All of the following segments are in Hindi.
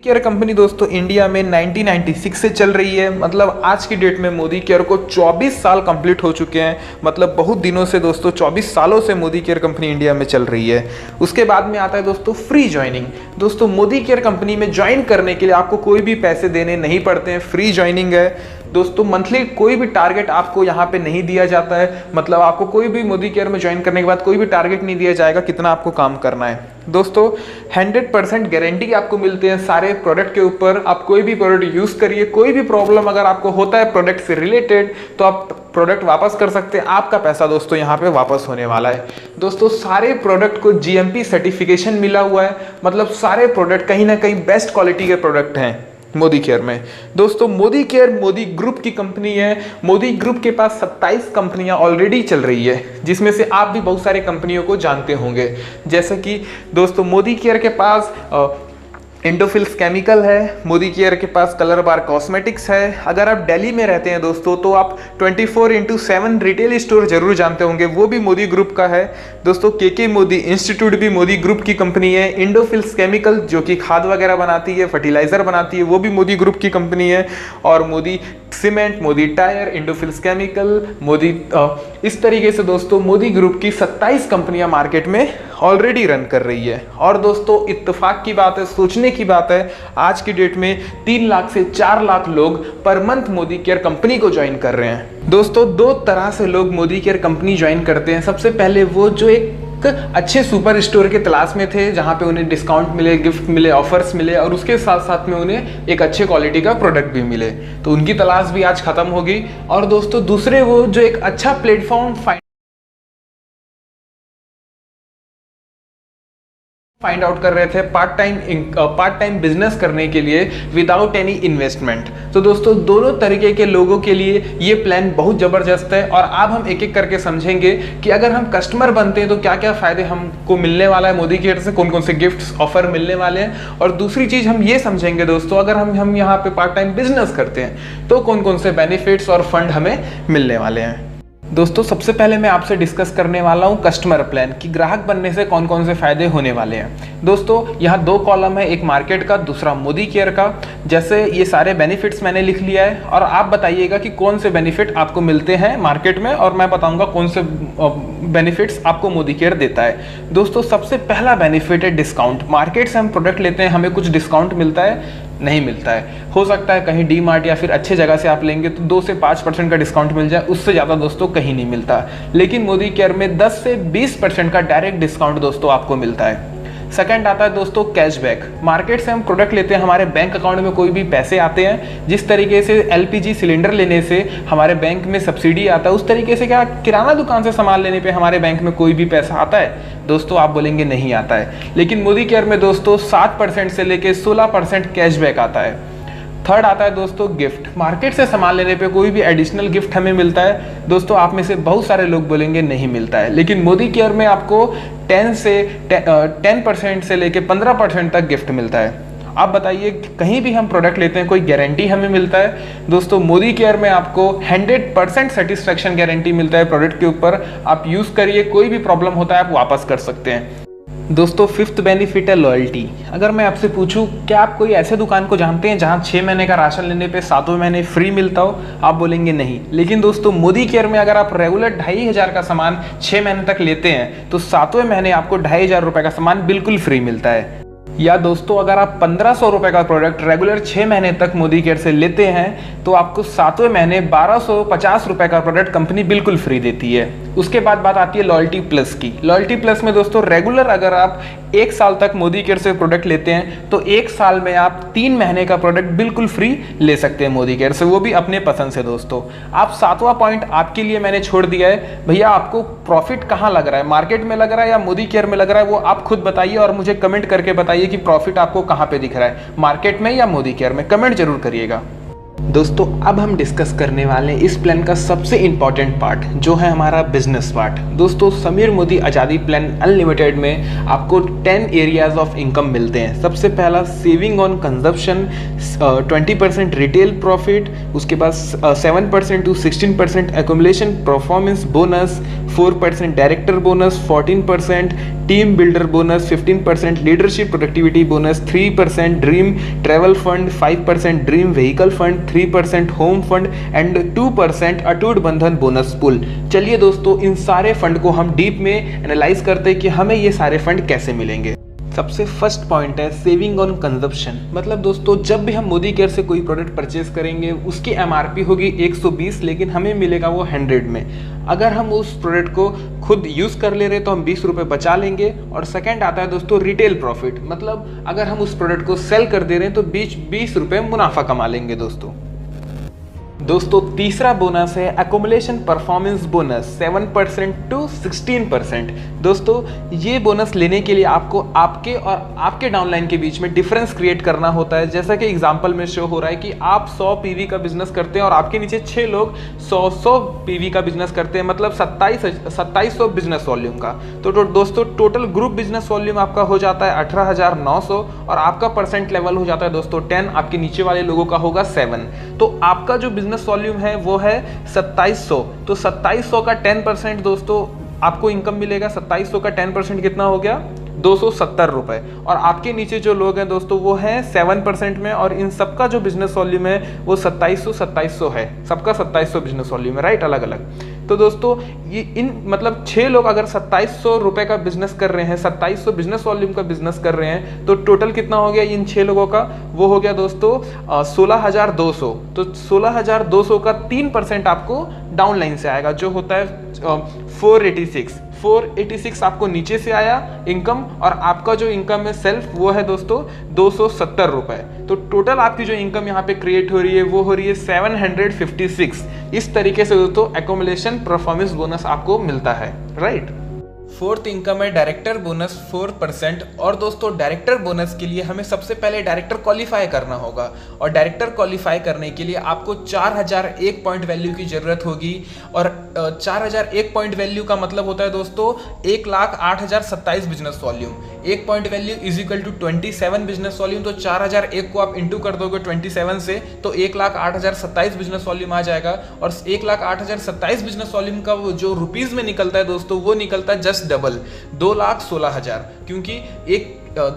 केयर कंपनी दोस्तों इंडिया में 1996 से चल रही है। मतलब आज की डेट में मोदी केयर को 24 साल कंप्लीट हो चुके हैं। मतलब बहुत दिनों से दोस्तों 24 सालों से मोदी केयर कंपनी इंडिया में चल रही है। उसके बाद में आता है दोस्तों फ्री ज्वाइनिंग। दोस्तों मोदी केयर कंपनी में ज्वाइन करने के लिए आपको कोई भी पैसे देने नहीं पड़ते हैं, फ्री ज्वाइनिंग है दोस्तों। मंथली कोई भी टारगेट आपको यहाँ पे नहीं दिया जाता है। मतलब आपको कोई भी मोदी केयर में ज्वाइन करने के बाद कोई भी टारगेट नहीं दिया जाएगा कितना आपको काम करना है। दोस्तों 100% गारंटी आपको मिलते हैं सारे प्रोडक्ट के ऊपर। आप कोई भी प्रोडक्ट यूज करिए, कोई भी प्रॉब्लम अगर आपको होता है प्रोडक्ट से रिलेटेड तो आप प्रोडक्ट वापस कर सकते हैं। आपका पैसा दोस्तों यहाँ पे वापस होने वाला है। दोस्तों सारे प्रोडक्ट को जीएमपी सर्टिफिकेशन मिला हुआ है। मतलब सारे प्रोडक्ट कहीं ना कहीं बेस्ट क्वालिटी के प्रोडक्ट हैं मोदी केयर में। दोस्तों मोदी केयर मोदी ग्रुप की कंपनी है। मोदी ग्रुप के पास 27 कंपनियां ऑलरेडी चल रही है, जिसमें से आप भी बहुत सारे कंपनियों को जानते होंगे। जैसे कि दोस्तों मोदी केयर के पास इंडोफिल्स केमिकल है, मोदी केयर के पास कलर बार कॉस्मेटिक्स है। अगर आप दिल्ली में रहते हैं दोस्तों तो आप 24/7 रिटेल स्टोर जरूर जानते होंगे, वो भी मोदी ग्रुप का है। दोस्तों के मोदी इंस्टीट्यूट भी मोदी ग्रुप की कंपनी है। इंडोफिल्स केमिकल जो कि खाद वगैरह बनाती है, फर्टिलाइजर बनाती है, वो भी मोदी ग्रुप की कंपनी है। और Modi cement, Modi tyre, Indofils chemical, Modi इस तरीके से दोस्तों मोदी ग्रुप की 27 कंपनियां मार्केट में ऑलरेडी रन कर रही है। और दोस्तों इत्तेफाक की बात है, सोचने की बात है, आज की डेट में 3 लाख से 4 लाख लोग per month Modi care company को ज्वाइन कर रहे हैं। दोस्तों 2 तरह से लोग मोदी केयर कंपनी ज्वाइन करते हैं। सबसे पहले वो जो एक अच्छे सुपर स्टोर के तलाश में थे, जहां पे उन्हें डिस्काउंट मिले, गिफ्ट मिले, ऑफर्स मिले और उसके साथ साथ में उन्हें एक अच्छे क्वालिटी का प्रोडक्ट भी मिले, तो उनकी तलाश भी आज खत्म होगी। और दोस्तों दूसरे वो जो एक अच्छा प्लेटफॉर्म फाइंड आउट कर रहे थे पार्ट टाइम बिजनेस करने के लिए विदाउट एनी इन्वेस्टमेंट। तो दोस्तों दोनों तरीके के लोगों के लिए ये प्लान बहुत ज़बरदस्त है। और अब हम एक एक करके समझेंगे कि अगर हम कस्टमर बनते हैं तो क्या क्या फ़ायदे हमको मिलने वाला है मोदी केयर से, कौन कौन से गिफ्ट्स ऑफर मिलने वाले हैं। और दूसरी चीज़ हम ये समझेंगे दोस्तों, अगर हम यहाँ पे पार्ट टाइम बिजनेस करते हैं तो कौन कौन से बेनिफिट्स और फंड हमें मिलने वाले हैं। दोस्तों सबसे पहले मैं आपसे डिस्कस करने वाला हूं कस्टमर प्लान कि ग्राहक बनने से कौन कौन से फायदे होने वाले हैं। दोस्तों यहाँ 2 कॉलम है, एक मार्केट का, दूसरा मोदी केयर का। जैसे ये सारे बेनिफिट्स मैंने लिख लिया है और आप बताइएगा कि कौन से बेनिफिट आपको मिलते हैं मार्केट में और मैं बताऊंगा कौन से बेनिफिट्स आपको मोदी केयर देता है। दोस्तों सबसे पहला बेनिफिट है डिस्काउंट। मार्केट से हम प्रोडक्ट लेते हैं, हमें कुछ डिस्काउंट मिलता है? नहीं मिलता है। हो सकता है कहीं डी मार्ट या फिर अच्छे जगह से आप लेंगे तो 2 से 5% का डिस्काउंट मिल जाए, उससे ज़्यादा दोस्तों कहीं नहीं मिलता। लेकिन मोदी केयर में 10 से 20% का डायरेक्ट डिस्काउंट दोस्तों आपको मिलता है। सेकंड आता है दोस्तों कैशबैक। मार्केट से हम प्रोडक्ट लेते हैं, हमारे बैंक अकाउंट में कोई भी पैसे आते हैं। जिस तरीके से एलपीजी सिलेंडर लेने से हमारे बैंक में सब्सिडी आता है, उस तरीके से क्या किराना दुकान से सामान लेने पे हमारे बैंक में कोई भी पैसा आता है? दोस्तों आप बोलेंगे नहीं आता है। लेकिन मोदी केयर में दोस्तों 7% से लेके 16% कैशबैक आता है। थर्ड आता है दोस्तों गिफ्ट। मार्केट से सामान लेने पे कोई भी एडिशनल गिफ्ट हमें मिलता है? दोस्तों आप में से बहुत सारे लोग बोलेंगे नहीं मिलता है। लेकिन मोदी केयर में आपको 10% से लेके 15% तक गिफ्ट मिलता है। आप बताइए कहीं भी हम प्रोडक्ट लेते हैं कोई गारंटी हमें मिलता है? दोस्तों मोदी केयर में आपको 100% सेटिस्फैक्शन गारंटी मिलता है प्रोडक्ट के ऊपर। आप यूज़ करिए, कोई भी प्रॉब्लम होता है आप वापस कर सकते हैं। दोस्तों 5th बेनिफिट है लॉयल्टी। अगर मैं आपसे पूछूं क्या आप कोई ऐसे दुकान को जानते हैं जहां 6 महीने का राशन लेने पे 7वें महीने फ्री मिलता हो? आप बोलेंगे नहीं। लेकिन दोस्तों मोदी केयर में अगर आप रेगुलर 2500 का सामान 6 महीने तक लेते हैं तो 7वें महीने आपको 2500 रुपये का सामान बिल्कुल फ्री मिलता है। या दोस्तों अगर आप 1500 रुपये का प्रोडक्ट रेगुलर 6 महीने तक मोदी केयर से लेते हैं तो आपको 7वें महीने 1250 रुपये का प्रोडक्ट कंपनी बिल्कुल फ्री देती है। उसके बाद बात आती है लॉयल्टी प्लस की। लॉयल्टी प्लस में दोस्तों रेगुलर अगर आप 1 साल तक मोदी केयर से प्रोडक्ट लेते हैं तो 1 साल में आप 3 महीने का प्रोडक्ट बिल्कुल फ्री ले सकते हैं मोदी केयर से, वो भी अपने पसंद से। दोस्तों आप 7वां पॉइंट आपके लिए मैंने छोड़ दिया है। भैया आपको प्रॉफिट कहाँ लग रहा है, मार्केट में लग रहा है या मोदी केयर में लग रहा है, वो आप खुद बताइए और मुझे कमेंट करके बताइए कि प्रॉफिट आपको कहाँ पे दिख रहा है, मार्केट में या मोदी केयर में। कमेंट जरूर करिएगा। दोस्तों अब हम डिस्कस करने वाले हैं इस प्लान का सबसे इंपॉर्टेंट पार्ट जो है हमारा बिजनेस पार्ट। दोस्तों समीर मोदी आज़ादी प्लान अनलिमिटेड में आपको 10 एरियाज ऑफ इनकम मिलते हैं। सबसे पहला saving on consumption, 20% retail profit, उसके बाद 7% to 16% accumulation performance bonus, 4% director bonus, 14% team builder bonus 15%, leadership productivity bonus 3%, dream travel fund 5%, dream vehicle fund 3%, home fund and 2% अटूट बंधन बोनस पूल। चलिए दोस्तों, इन सारे फंड को हम डीप में एनालाइज करते हैं कि हमें ये सारे फंड कैसे मिलेंगे। सबसे फर्स्ट पॉइंट है सेविंग ऑन कंजप्शन। मतलब दोस्तों, जब भी हम मोदी केयर से कोई प्रोडक्ट परचेज करेंगे उसकी एमआरपी होगी 120, लेकिन हमें मिलेगा वो 100 में। अगर हम उस प्रोडक्ट को खुद यूज़ कर ले रहे तो हम 20 रुपये बचा लेंगे। और सेकंड आता है दोस्तों रिटेल प्रॉफिट, मतलब अगर हम उस प्रोडक्ट को सेल कर दे रहे हैं तो 20 रुपये मुनाफा कमा लेंगे दोस्तों तीसरा बोनस है एकोमुलेशन परफॉर्मेंस बोनस 7% टू 16%। दोस्तों ये बोनस लेने के लिए आपको आपके और आपके डाउनलाइन के बीच में डिफरेंस क्रिएट करना होता है। जैसा कि एग्जांपल में शो हो रहा है कि आप 100 पीवी का बिजनेस करते हैं और आपके नीचे 6 लोग 100 पीवी का बिजनेस करते हैं, मतलब 2700 बिजनेस वॉल्यूम का। तो दोस्तों टोटल ग्रुप बिजनेस वॉल्यूम आपका हो जाता है 18,900 और आपका परसेंट लेवल हो जाता है दोस्तों 10, आपके नीचे वाले लोगों का होगा 7। तो आपका जो बिजनेस वॉल्यूम है वो है 2700, तो 2700 का 10% दोस्तों आपको इनकम मिलेगा। 2700 का 10% कितना हो गया 270 रुपए। और आपके नीचे जो लोग हैं दोस्तों वो हैं 7% में, और इन सबका जो बिजनेस वॉल्यूम है वो 2700 है, सबका 2700 बिजनेस वॉल्यूम है, राइट, अलग अलग। तो दोस्तों ये इन मतलब 6 लोग अगर 2700 रुपए का बिजनेस कर रहे हैं, 2700 बिजनेस वॉल्यूम का बिजनेस कर रहे हैं, तो टोटल कितना हो गया इन 6 लोगों का, वो हो गया दोस्तों 16,200। तो 16,200 का 3% आपको डाउनलाइन से आएगा, जो होता है 486 आपको नीचे से आया इनकम, और आपका जो इनकम है सेल्फ वो है दोस्तों 270 रुपए। तो टोटल आपकी जो इनकम यहाँ पे क्रिएट हो रही है वो हो रही है 756। इस तरीके से दोस्तों एकोमुलेशन परफॉर्मेंस बोनस आपको मिलता है, राइट। फोर्थ इनकम है डायरेक्टर बोनस 4%। और दोस्तों डायरेक्टर बोनस के लिए हमें सबसे पहले डायरेक्टर क्वालिफाई करना होगा, और डायरेक्टर क्वालिफाई करने के लिए आपको 4001 पॉइंट वैल्यू की जरूरत होगी। और 4001 पॉइंट वैल्यू का मतलब होता है दोस्तों 1,08,027 business volume. 1 point value is equal to 27 business volume. तो 4001 को आप इंटू कर दोगे 27 से तो 1,08,027 बिजनेस वॉल्यूम आ जाएगा। और 1,08,027 बिजनेस वॉल्यूम का जो रुपीज में निकलता है दोस्तों वो निकलता है जस्ट डबल 2,16,000, क्योंकि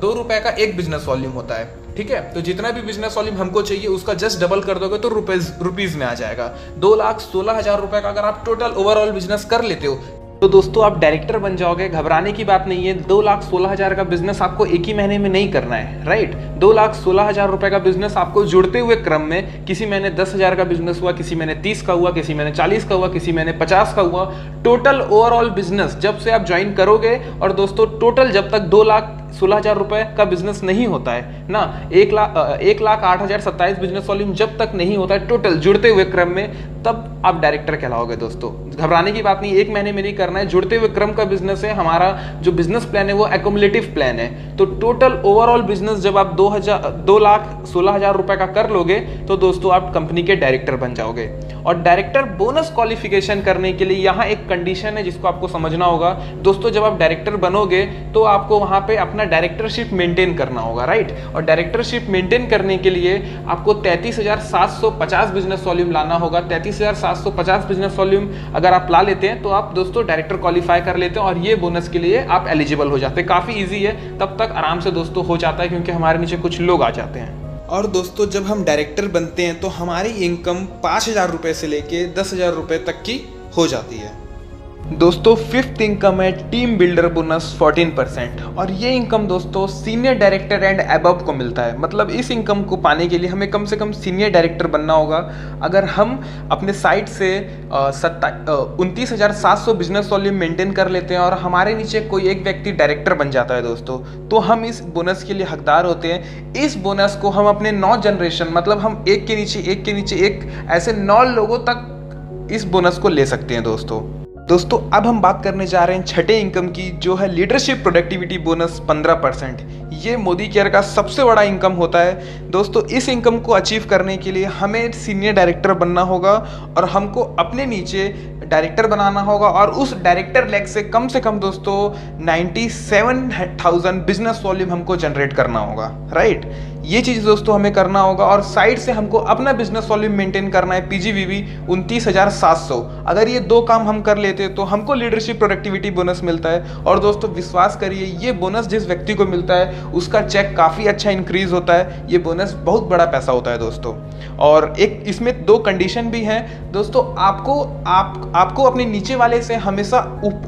2 रुपए का एक बिजनेस वॉल्यूम होता है, ठीक है। तो जितना भी बिजनेस वॉल्यूम हमको चाहिए उसका जस्ट डबल कर दोगे तो रुपीज में आ जाएगा। 2,16,000 रुपए का अगर आप टोटल ओवरऑल बिजनेस कर लेते हो तो दोस्तों आप डायरेक्टर बन जाओगे। घबराने की बात नहीं है, 2,16,000 का बिजनेस आपको एक ही महीने में नहीं करना है, राइट। 2,16,000 रुपए का बिजनेस आपको जुड़ते हुए क्रम में, किसी महीने 10,000 का बिजनेस हुआ, किसी महीने 30 का हुआ, किसी महीने 40 का हुआ, किसी महीने 50 का हुआ। टोटल ओवरऑल बिजनेस जब से आप ज्वाइन करोगे, और दोस्तों टोटल जब तक 2,16,000 रुपए का बिजनेस नहीं होता है ना, 1,08,027 बिजनेस वॉल्यूम जब तक नहीं होता है टोटल जुड़ते हुए क्रम में, तब आप डायरेक्टर कहलाओगे दोस्तों। घबराने की बात नहीं, एक महीने में नहीं करना है, जुड़ते हुए क्रम का बिजनेस है। हमारा जो बिजनेस प्लान है वो एकोमुलेटिव प्लान है। तो टोटल ओवरऑल बिजनेस जब आप 2,16,000 रुपए का कर लोगे तो दोस्तों आप कंपनी के डायरेक्टर बन जाओगे। और डायरेक्टर बोनस क्वालिफिकेशन करने के लिए यहाँ एक कंडीशन है जिसको आपको समझना होगा दोस्तों। जब आप डायरेक्टर बनोगे तो आपको वहाँ पे अपना डायरेक्टरशिप मेंटेन करना होगा, राइट। और डायरेक्टरशिप मेंटेन करने के लिए आपको 33,750 बिजनेस वॉल्यूम लाना होगा। 33,750 बिजनेस वॉल्यूम अगर आप ला लेते हैं तो आप दोस्तों डायरेक्टर क्वालिफाई कर लेते हैं, और ये बोनस के लिए आप एलिजिबल हो जाते हैं। काफ़ी ईजी है, तब तक आराम से दोस्तों हो जाता है, क्योंकि हमारे नीचे कुछ लोग आ जाते हैं। और दोस्तों जब हम डायरेक्टर बनते हैं तो हमारी इनकम 5,000 रुपये से लेके 10,000 रुपये तक की हो जाती है। दोस्तों फिफ्थ इनकम है टीम बिल्डर बोनस 14%। और ये इनकम दोस्तों सीनियर डायरेक्टर एंड अबव को मिलता है। मतलब इस इनकम को पाने के लिए हमें कम से कम सीनियर डायरेक्टर बनना होगा। अगर हम अपने साइड से 29,700 बिजनेस वॉल्यूम मेंटेन कर लेते हैं और हमारे नीचे कोई एक व्यक्ति डायरेक्टर बन जाता है दोस्तों, तो हम इस बोनस के लिए हकदार होते हैं। इस बोनस को हम अपने 9 जनरेशन, मतलब हम एक के नीचे एक ऐसे 9 लोगों तक इस बोनस को ले सकते हैं दोस्तों अब हम बात करने जा रहे हैं छठे इनकम की, जो है लीडरशिप प्रोडक्टिविटी बोनस 15%। ये मोदी केयर का सबसे बड़ा इनकम होता है दोस्तों। इस इनकम को अचीव करने के लिए हमें सीनियर डायरेक्टर बनना होगा और हमको अपने नीचे डायरेक्टर बनाना होगा और उस डायरेक्टर लेग से कम दोस्तों 97,000 बिजनेस वॉल्यूम हमको जनरेट करना होगा, राइट। ये चीज़ दोस्तों हमें करना होगा और साइड से हमको अपना बिजनेस वॉल्यूम मेंटेन करना है, पीजीवीवी 29,700। अगर ये दो काम हम कर लेते तो हमको लीडरशिप प्रोडक्टिविटी बोनस मिलता है। और दोस्तों विश्वास करिए, ये बोनस जिस व्यक्ति को मिलता है उसका चेक काफ़ी अच्छा इंक्रीज होता है। ये बोनस बहुत बड़ा पैसा होता है दोस्तों। और एक इसमें दो कंडीशन भी हैं दोस्तों। आपको अपने नीचे वाले से हमेशा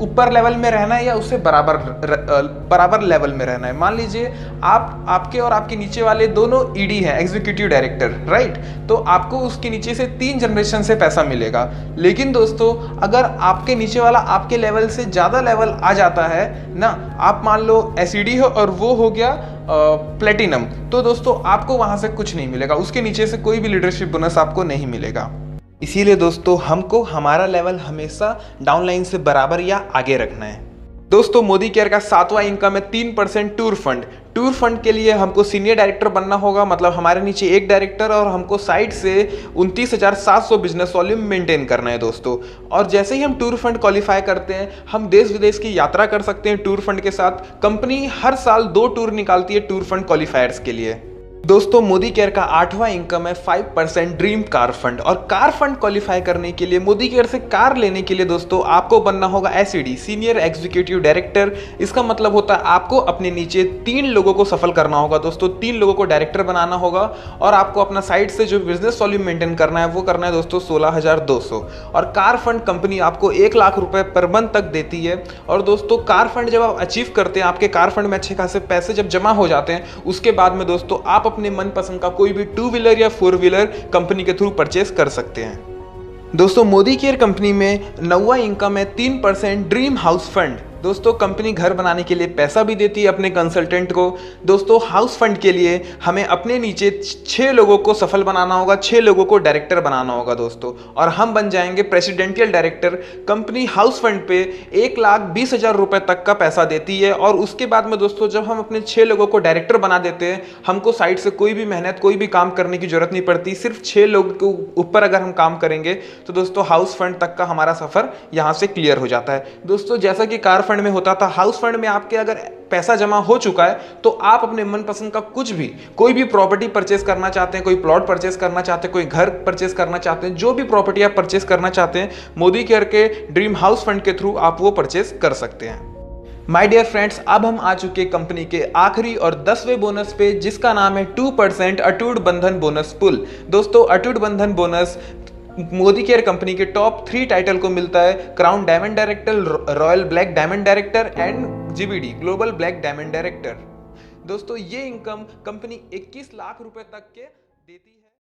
ऊपर लेवल में रहना है या उससे बराबर लेवल में रहना है। मान लीजिए आपके और आपके नीचे वाले दोनों ईडी हैं, एग्जीक्यूटिव डायरेक्टर, राइट। तो आपको उसके नीचे से 3 जनरेशन से पैसा मिलेगा। लेकिन दोस्तों अगर आपके नीचे वाला आपके लेवल से ज़्यादा लेवल आ जाता है ना, आप मान लो एसईडी हो और वो हो गया प्लेटिनम, तो दोस्तों आपको वहां से कुछ नहीं मिलेगा, उसके नीचे से कोई भी लीडरशिप बोनस आपको नहीं मिलेगा। इसीलिए दोस्तों हमको हमारा लेवल हमेशा डाउनलाइन से बराबर या आगे रखना है। दोस्तों मोदी केयर का 7वां इनकम है 3% टूर फंड। टूर फंड के लिए हमको सीनियर डायरेक्टर बनना होगा, मतलब हमारे नीचे एक डायरेक्टर और हमको साइड से 29,700 बिजनेस वॉल्यूम मेंटेन करना है दोस्तों। और जैसे ही हम टूर फंड क्वालिफाई करते हैं, हम देश विदेश की यात्रा कर सकते हैं टूर फंड के साथ। कंपनी हर साल 2 टूर निकालती है टूर फंड क्वालिफायर्स के लिए। दोस्तों मोदी केयर का 8वां इनकम है 5% ड्रीम कार फंड। और कार फंड क्वालिफाई करने के लिए, मोदी केयर से कार लेने के लिए दोस्तों आपको बनना होगा एसईडी, सीनियर एग्जीक्यूटिव डायरेक्टर। इसका मतलब होता है आपको अपने नीचे 3 लोगों को सफल करना होगा दोस्तों, 3 लोगों को डायरेक्टर बनाना होगा और आपको अपना साइड से जो बिजनेस वॉल्यूम मेंटेन करना है वो करना है दोस्तों 16,200। और कार फंड कंपनी आपको 1 लाख रुपए पर मंथ तक देती है। और दोस्तों कार फंड जब आप अचीव करते हैं, आपके कार फंड में अच्छे खासे पैसे जब जमा हो जाते हैं, उसके बाद में दोस्तों आप अपने मनपसंद का कोई भी 2 व्हीलर या 4 व्हीलर कंपनी के थ्रू परचेस कर सकते हैं। दोस्तों मोदी केयर कंपनी में 9वां इनकम है 3% ड्रीम हाउस फंड। दोस्तों कंपनी घर बनाने के लिए पैसा भी देती है अपने कंसल्टेंट को। दोस्तों हाउस फंड के लिए हमें अपने नीचे 6 लोगों को सफल बनाना होगा, 6 लोगों को डायरेक्टर बनाना होगा दोस्तों, और हम बन जाएंगे presidential director. Company house fund पे 1,20,000 रुपए तक का पैसा देती है। और उसके बाद में दोस्तों जब हम अपने 6 लोगों को डायरेक्टर बना देते हैं, हमको साइड से कोई भी मेहनत, कोई भी काम करने की जरूरत नहीं पड़ती। सिर्फ 6 लोग के ऊपर अगर हम काम करेंगे तो दोस्तों हाउस फंड तक का हमारा सफर यहाँ से क्लियर हो जाता है। दोस्तों जैसा कि कार फंड में होता था, हाउस फंड में आपके अगर पैसा जमा हो चुका है तो आप अपने मनपसंद का कुछ भी, कोई भी प्रॉपर्टी परचेस करना चाहते हैं, कोई प्लॉट परचेस करना चाहते हैं, कोई घर परचेस करना चाहते हैं, जो भी प्रॉपर्टी आप परचेस करना चाहते हैं, मोदी केयर के ड्रीम हाउस फंड के थ्रू आप वो परचेस कर सकते हैं। माय डियर फ्रेंड्स, अब हम आ चुके कंपनी के आखिरी और 10वें बोनस पे, जिसका नाम है 2% अटूट बंधन बोनस पुल। दोस्तों अटूट बंधन बोनस मोदी केयर कंपनी के टॉप 3 टाइटल को मिलता है, crown diamond director, royal black diamond director and GBD global black diamond director. दोस्तों ये इनकम कंपनी 21 लाख रुपए तक के देती है।